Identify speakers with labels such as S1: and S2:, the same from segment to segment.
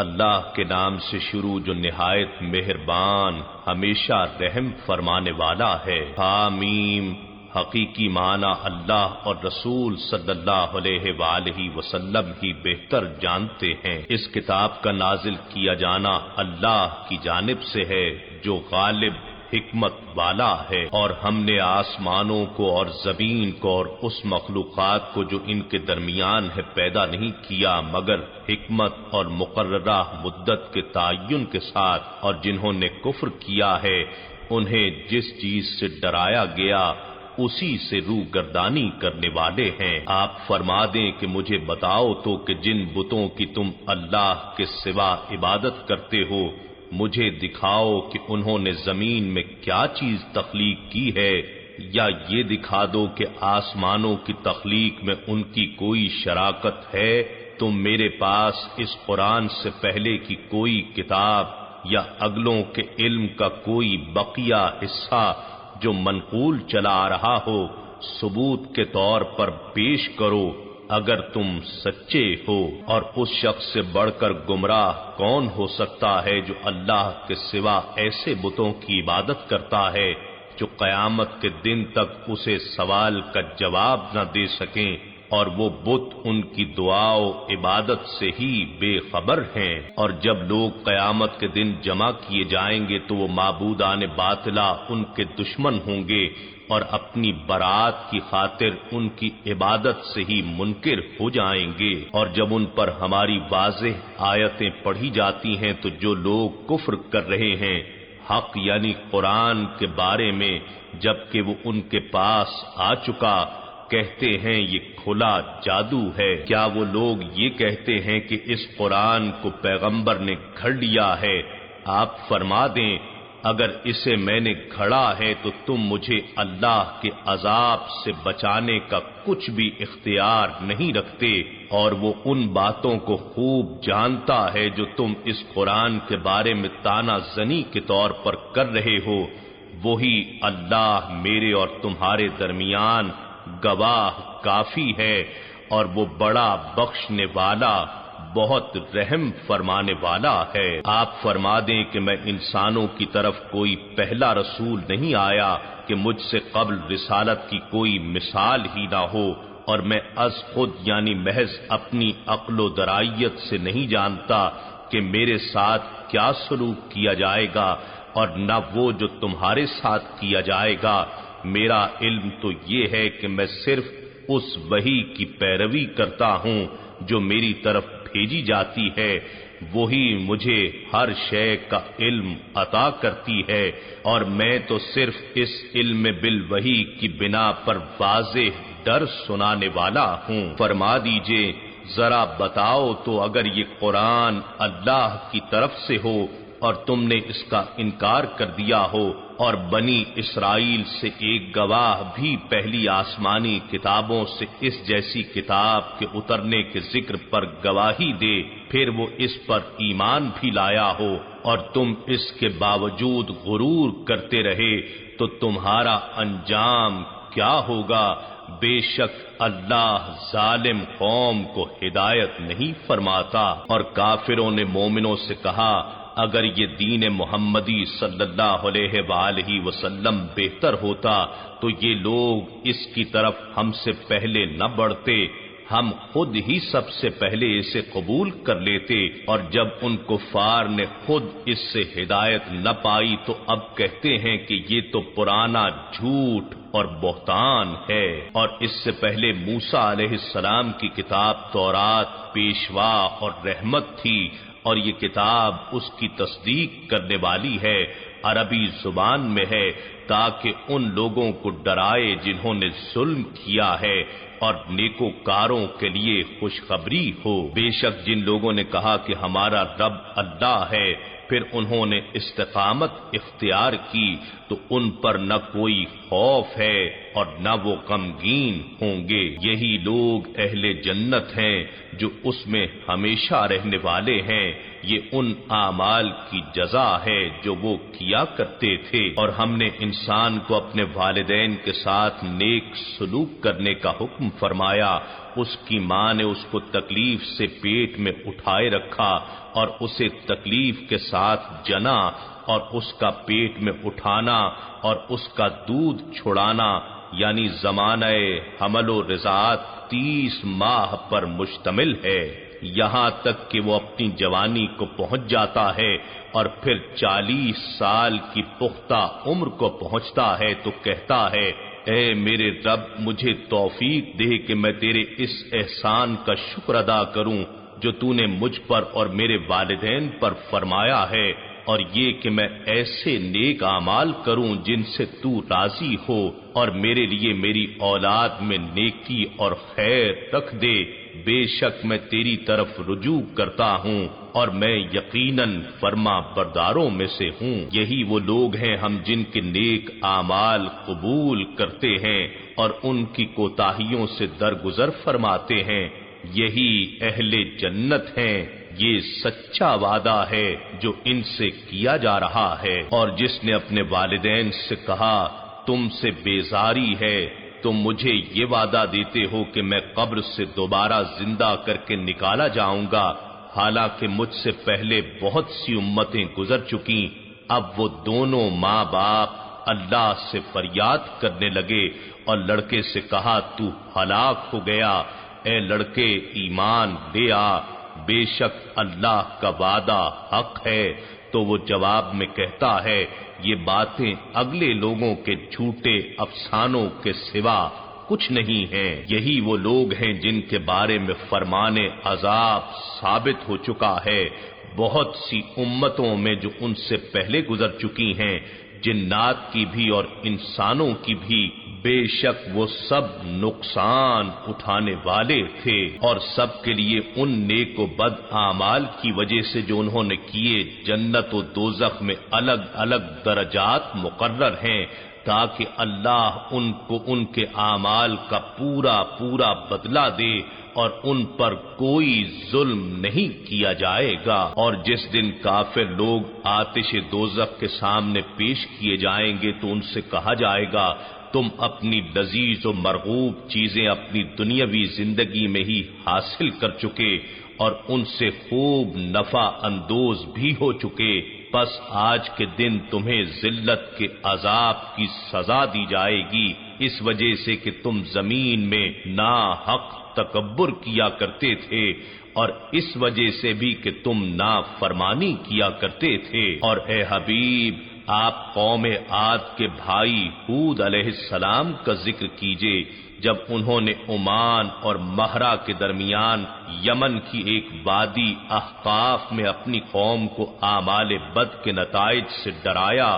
S1: اللہ کے نام سے شروع جو نہایت مہربان ہمیشہ رحم فرمانے والا ہے۔ حامیم حقیقی معنی اللہ اور رسول صلی اللہ علیہ وآلہ وسلم ہی بہتر جانتے ہیں۔ اس کتاب کا نازل کیا جانا اللہ کی جانب سے ہے جو غالب حکمت والا ہے، اور ہم نے آسمانوں کو اور زمین کو اور اس مخلوقات کو جو ان کے درمیان ہے پیدا نہیں کیا مگر حکمت اور مقررہ مدت کے تعین کے ساتھ، اور جنہوں نے کفر کیا ہے انہیں جس چیز سے ڈرایا گیا اسی سے روگردانی کرنے والے ہیں۔ آپ فرما دیں کہ مجھے بتاؤ تو کہ جن بتوں کی تم اللہ کے سوا عبادت کرتے ہو مجھے دکھاؤ کہ انہوں نے زمین میں کیا چیز تخلیق کی ہے، یا یہ دکھا دو کہ آسمانوں کی تخلیق میں ان کی کوئی شراکت ہے۔ تم میرے پاس اس قرآن سے پہلے کی کوئی کتاب یا اگلوں کے علم کا کوئی بقیہ حصہ جو منقول چلا آ رہا ہو ثبوت کے طور پر پیش کرو اگر تم سچے ہو۔ اور اس شخص سے بڑھ کر گمراہ کون ہو سکتا ہے جو اللہ کے سوا ایسے بتوں کی عبادت کرتا ہے جو قیامت کے دن تک اسے سوال کا جواب نہ دے سکیں، اور وہ بت ان کی دعا و عبادت سے ہی بے خبر ہیں۔ اور جب لوگ قیامت کے دن جمع کیے جائیں گے تو وہ معبودان باطلہ ان کے دشمن ہوں گے اور اپنی برات کی خاطر ان کی عبادت سے ہی منکر ہو جائیں گے۔ اور جب ان پر ہماری واضح آیتیں پڑھی جاتی ہیں تو جو لوگ کفر کر رہے ہیں حق یعنی قرآن کے بارے میں جبکہ وہ ان کے پاس آ چکا کہتے ہیں یہ کھلا جادو ہے۔ کیا وہ لوگ یہ کہتے ہیں کہ اس قرآن کو پیغمبر نے گھڑ لیا ہے؟ آپ فرما دیں اگر اسے میں نے گھڑا ہے تو تم مجھے اللہ کے عذاب سے بچانے کا کچھ بھی اختیار نہیں رکھتے، اور وہ ان باتوں کو خوب جانتا ہے جو تم اس قرآن کے بارے میں طعنہ زنی کے طور پر کر رہے ہو۔ وہی اللہ میرے اور تمہارے درمیان گواہ کافی ہے، اور وہ بڑا بخشنے والا بہت رحم فرمانے والا ہے۔ آپ فرما دیں کہ میں انسانوں کی طرف کوئی پہلا رسول نہیں آیا کہ مجھ سے قبل رسالت کی کوئی مثال ہی نہ ہو، اور میں از خود یعنی محض اپنی عقل و درائیت سے نہیں جانتا کہ میرے ساتھ کیا سلوک کیا جائے گا اور نہ وہ جو تمہارے ساتھ کیا جائے گا۔ میرا علم تو یہ ہے کہ میں صرف اس وحی کی پیروی کرتا ہوں جو میری طرف بھیجی جاتی ہے، وہی مجھے ہر شے کا علم عطا کرتی ہے، اور میں تو صرف اس علم بالوحی کی بنا پر واضح ڈر سنانے والا ہوں۔ فرما دیجئے ذرا بتاؤ تو اگر یہ قرآن اللہ کی طرف سے ہو اور تم نے اس کا انکار کر دیا ہو، اور بنی اسرائیل سے ایک گواہ بھی پہلی آسمانی کتابوں سے اس جیسی کتاب کے اترنے کے ذکر پر گواہی دے، پھر وہ اس پر ایمان بھی لایا ہو اور تم اس کے باوجود غرور کرتے رہے تو تمہارا انجام کیا ہوگا؟ بے شک اللہ ظالم قوم کو ہدایت نہیں فرماتا۔ اور کافروں نے مومنوں سے کہا اگر یہ دین محمدی صلی اللہ علیہ وآلہ وسلم بہتر ہوتا تو یہ لوگ اس کی طرف ہم سے پہلے نہ بڑھتے، ہم خود ہی سب سے پہلے اسے قبول کر لیتے۔ اور جب ان کفار نے خود اس سے ہدایت نہ پائی تو اب کہتے ہیں کہ یہ تو پرانا جھوٹ اور بہتان ہے۔ اور اس سے پہلے موسیٰ علیہ السلام کی کتاب تورات پیشوا اور رحمت تھی، اور یہ کتاب اس کی تصدیق کرنے والی ہے، عربی زبان میں ہے، تاکہ ان لوگوں کو ڈرائے جنہوں نے ظلم کیا ہے اور نیکوکاروں کے لیے خوشخبری ہو۔ بے شک جن لوگوں نے کہا کہ ہمارا رب اللہ ہے پھر انہوں نے استقامت اختیار کی تو ان پر نہ کوئی خوف ہے اور نہ وہ غمگین ہوں گے۔ یہی لوگ اہل جنت ہیں جو اس میں ہمیشہ رہنے والے ہیں، یہ ان اعمال کی جزا ہے جو وہ کیا کرتے تھے۔ اور ہم نے انسان کو اپنے والدین کے ساتھ نیک سلوک کرنے کا حکم فرمایا۔ اس کی ماں نے اس کو تکلیف سے پیٹ میں اٹھائے رکھا اور اسے تکلیف کے ساتھ جنا، اور اس کا پیٹ میں اٹھانا اور اس کا دودھ چھڑانا یعنی زمانہ حمل و رضاعت 30 ماہ پر مشتمل ہے، یہاں تک کہ وہ اپنی جوانی کو پہنچ جاتا ہے اور پھر 40 سال کی پختہ عمر کو پہنچتا ہے تو کہتا ہے اے میرے رب مجھے توفیق دے کہ میں تیرے اس احسان کا شکر ادا کروں جو تو نے مجھ پر اور میرے والدین پر فرمایا ہے، اور یہ کہ میں ایسے نیک اعمال کروں جن سے تو راضی ہو، اور میرے لیے میری اولاد میں نیکی اور خیر رکھ دے، بے شک میں تیری طرف رجوع کرتا ہوں اور میں یقیناً فرما برداروں میں سے ہوں۔ یہی وہ لوگ ہیں ہم جن کے نیک اعمال قبول کرتے ہیں اور ان کی کوتاہیوں سے درگزر فرماتے ہیں، یہی اہل جنت ہیں۔ یہ سچا وعدہ ہے جو ان سے کیا جا رہا ہے۔ اور جس نے اپنے والدین سے کہا تم سے بیزاری ہے، تم مجھے یہ وعدہ دیتے ہو کہ میں قبر سے دوبارہ زندہ کر کے نکالا جاؤں گا، حالانکہ مجھ سے پہلے بہت سی امتیں گزر چکی۔ اب وہ دونوں ماں باپ اللہ سے فریاد کرنے لگے اور لڑکے سے کہا تو ہلاک ہو گیا، اے لڑکے ایمان لے آ، بے شک اللہ کا وعدہ حق ہے۔ تو وہ جواب میں کہتا ہے یہ باتیں اگلے لوگوں کے جھوٹے افسانوں کے سوا کچھ نہیں ہیں۔ یہی وہ لوگ ہیں جن کے بارے میں فرمان عذاب ثابت ہو چکا ہے، بہت سی امتوں میں جو ان سے پہلے گزر چکی ہیں، جنات کی بھی اور انسانوں کی بھی، بے شک وہ سب نقصان اٹھانے والے تھے، اور سب کے لیے ان نیک و بد اعمال کی وجہ سے جو انہوں نے کیے جنت و دوزخ میں الگ الگ درجات مقرر ہیں، تاکہ اللہ ان کو ان کے اعمال کا پورا پورا بدلہ دے اور ان پر کوئی ظلم نہیں کیا جائے گا۔ اور جس دن کافر لوگ آتش دوزخ کے سامنے پیش کیے جائیں گے تو ان سے کہا جائے گا تم اپنی لذیذ و مرغوب چیزیں اپنی دنیاوی زندگی میں ہی حاصل کر چکے اور ان سے خوب نفع اندوز بھی ہو چکے، پس آج کے دن تمہیں ذلت کے عذاب کی سزا دی جائے گی، اس وجہ سے کہ تم زمین میں ناحق تکبر کیا کرتے تھے، اور اس وجہ سے بھی کہ تم نافرمانی کیا کرتے تھے۔ اور اے حبیب آپ قوم عاد کے بھائی ہود علیہ السلام کا ذکر کیجئے، جب انہوں نے عمان اور مہرا کے درمیان یمن کی ایک وادی احقاف میں اپنی قوم کو اعمال بد کے نتائج سے ڈرایا،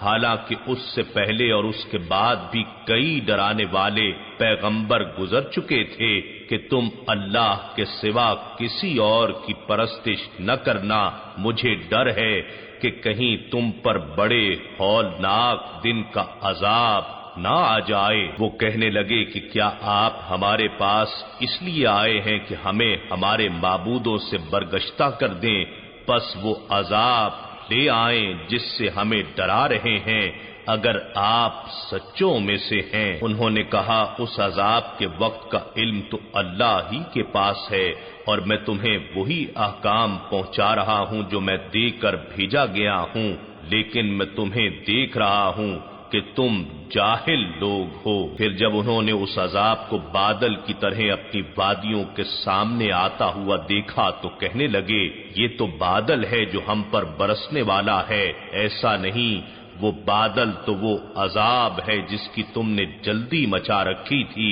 S1: حالانکہ اس سے پہلے اور اس کے بعد بھی کئی ڈرانے والے پیغمبر گزر چکے تھے کہ تم اللہ کے سوا کسی اور کی پرستش نہ کرنا، مجھے ڈر ہے کہ کہیں تم پر بڑے ہولناک دن کا عذاب نہ آ جائے۔ وہ کہنے لگے کہ کیا آپ ہمارے پاس اس لیے آئے ہیں کہ ہمیں ہمارے معبودوں سے برگشتہ کر دیں، پس وہ عذاب لے آئیں جس سے ہمیں ڈرا رہے ہیں اگر آپ سچوں میں سے ہیں۔ انہوں نے کہا اس عذاب کے وقت کا علم تو اللہ ہی کے پاس ہے، اور میں تمہیں وہی احکام پہنچا رہا ہوں جو میں دے کر بھیجا گیا ہوں، لیکن میں تمہیں دیکھ رہا ہوں کہ تم جاہل لوگ ہو۔ پھر جب انہوں نے اس عذاب کو بادل کی طرح اپنی وادیوں کے سامنے آتا ہوا دیکھا تو کہنے لگے یہ تو بادل ہے جو ہم پر برسنے والا ہے، ایسا نہیں، وہ بادل تو وہ عذاب ہے جس کی تم نے جلدی مچا رکھی تھی،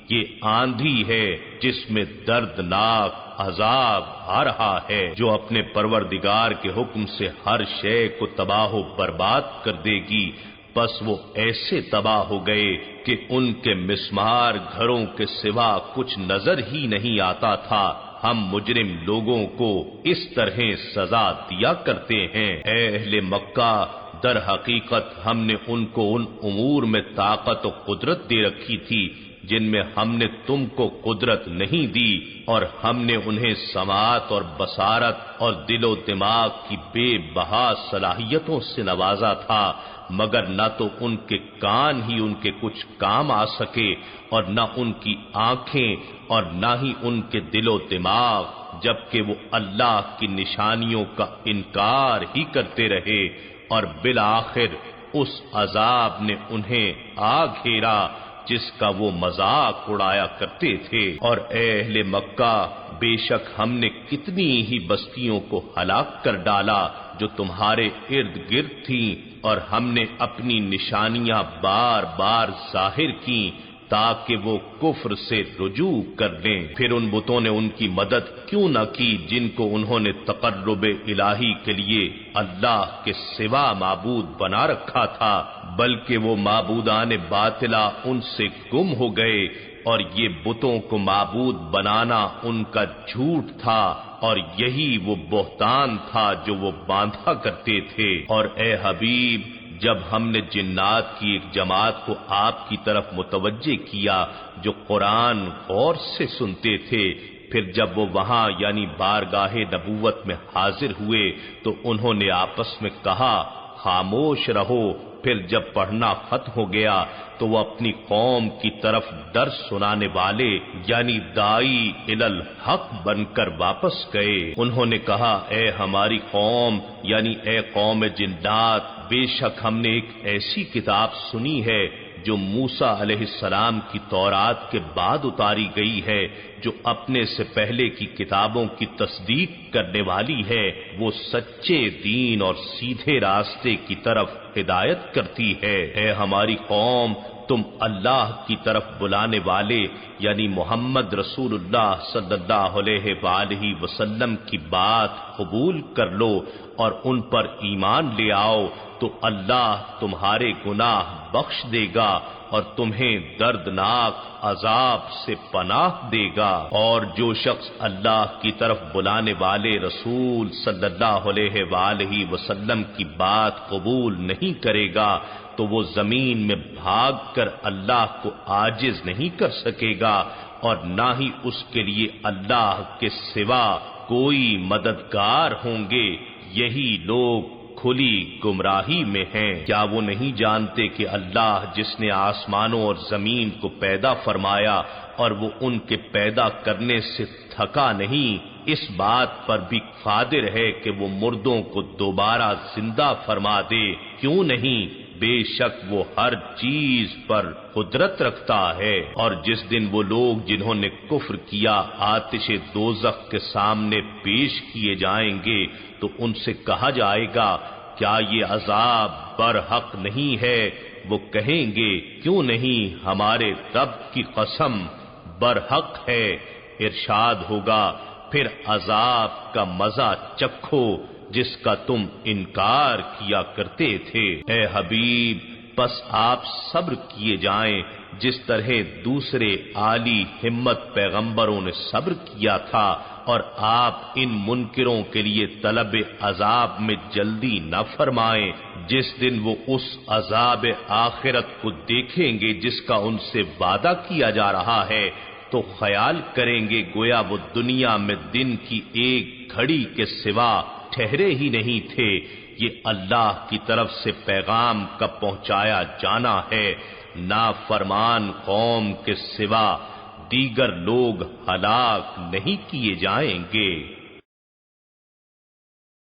S1: یہ آندھی ہے جس میں دردناک عذاب آ رہا ہے جو اپنے پروردگار کے حکم سے ہر شے کو تباہ و برباد کر دے گی۔ پس وہ ایسے تباہ ہو گئے کہ ان کے مسمار گھروں کے سوا کچھ نظر ہی نہیں آتا تھا۔ ہم مجرم لوگوں کو اس طرح سزا دیا کرتے ہیں۔ اے اہل مکہ، در حقیقت ہم نے ان کو ان امور میں طاقت و قدرت دے رکھی تھی جن میں ہم نے تم کو قدرت نہیں دی اور ہم نے انہیں سماعت اور بصارت اور دل و دماغ کی بے بہا صلاحیتوں سے نوازا تھا، مگر نہ تو ان کے کان ہی ان کے کچھ کام آ سکے اور نہ ان کی آنکھیں اور نہ ہی ان کے دل و دماغ، جبکہ وہ اللہ کی نشانیوں کا انکار ہی کرتے رہے، اور بالآخر اس عذاب نے انہیں آ گھیرا جس کا وہ مذاق اڑایا کرتے تھے۔ اور اے اہل مکہ، بے شک ہم نے کتنی ہی بستیوں کو ہلاک کر ڈالا جو تمہارے ارد گرد تھیں، اور ہم نے اپنی نشانیاں بار بار ظاہر کی تاکہ وہ کفر سے رجوع کر لیں۔ پھر ان بتوں نے ان کی مدد کیوں نہ کی جن کو انہوں نے تقرب الہی کے لیے اللہ کے سوا معبود بنا رکھا تھا، بلکہ وہ معبودان باطلہ ان سے گم ہو گئے، اور یہ بتوں کو معبود بنانا ان کا جھوٹ تھا، اور یہی وہ بہتان تھا جو وہ باندھا کرتے تھے۔ اور اے حبیب، جب ہم نے جنات کی ایک جماعت کو آپ کی طرف متوجہ کیا جو قرآن غور سے سنتے تھے، پھر جب وہ وہاں یعنی بارگاہ نبوت میں حاضر ہوئے تو انہوں نے آپس میں کہا خاموش رہو۔ پھر جب پڑھنا ختم ہو گیا تو وہ اپنی قوم کی طرف درس سنانے والے یعنی دائی الی الحق بن کر واپس گئے۔ انہوں نے کہا اے ہماری قوم یعنی اے قوم جنات، بے شک ہم نے ایک ایسی کتاب سنی ہے جو موسیٰ علیہ السلام کی تورات کے بعد اتاری گئی ہے، جو اپنے سے پہلے کی کتابوں کی تصدیق کرنے والی ہے، وہ سچے دین اور سیدھے راستے کی طرف ہدایت کرتی ہے۔ اے ہماری قوم، تم اللہ کی طرف بلانے والے یعنی محمد رسول اللہ صلی اللہ علیہ وآلہ وسلم کی بات قبول کر لو اور ان پر ایمان لے آؤ تو اللہ تمہارے گناہ بخش دے گا اور تمہیں دردناک عذاب سے پناہ دے گا۔ اور جو شخص اللہ کی طرف بلانے والے رسول صلی اللہ علیہ وآلہ وسلم کی بات قبول نہیں کرے گا تو وہ زمین میں بھاگ کر اللہ کو عاجز نہیں کر سکے گا، اور نہ ہی اس کے لیے اللہ کے سوا کوئی مددگار ہوں گے۔ یہی لوگ کھلی گمراہی میں ہیں۔ کیا وہ نہیں جانتے کہ اللہ جس نے آسمانوں اور زمین کو پیدا فرمایا اور وہ ان کے پیدا کرنے سے تھکا نہیں، اس بات پر بھی قادر ہے کہ وہ مردوں کو دوبارہ زندہ فرما دے؟ کیوں نہیں؟ بے شک وہ ہر چیز پر قدرت رکھتا ہے۔ اور جس دن وہ لوگ جنہوں نے کفر کیا آتش دوزخ کے سامنے پیش کیے جائیں گے تو ان سے کہا جائے گا کیا یہ عذاب برحق نہیں ہے؟ وہ کہیں گے کیوں نہیں، ہمارے رب کی قسم برحق ہے۔ ارشاد ہوگا پھر عذاب کا مزہ چکھو جس کا تم انکار کیا کرتے تھے۔ اے حبیب، بس آپ صبر کیے جائیں جس طرح دوسرے عالی ہمت پیغمبروں نے صبر کیا تھا، اور آپ ان منکروں کے لیے طلب عذاب میں جلدی نہ فرمائیں۔ جس دن وہ اس عذاب آخرت کو دیکھیں گے جس کا ان سے وعدہ کیا جا رہا ہے تو خیال کریں گے گویا وہ دنیا میں دن کی ایک گھڑی کے سوا ٹھہرے ہی نہیں تھے۔ یہ اللہ کی طرف سے پیغام کا پہنچایا جانا ہے، نافرمان قوم کے سوا دیگر لوگ ہلاک نہیں کیے جائیں گے۔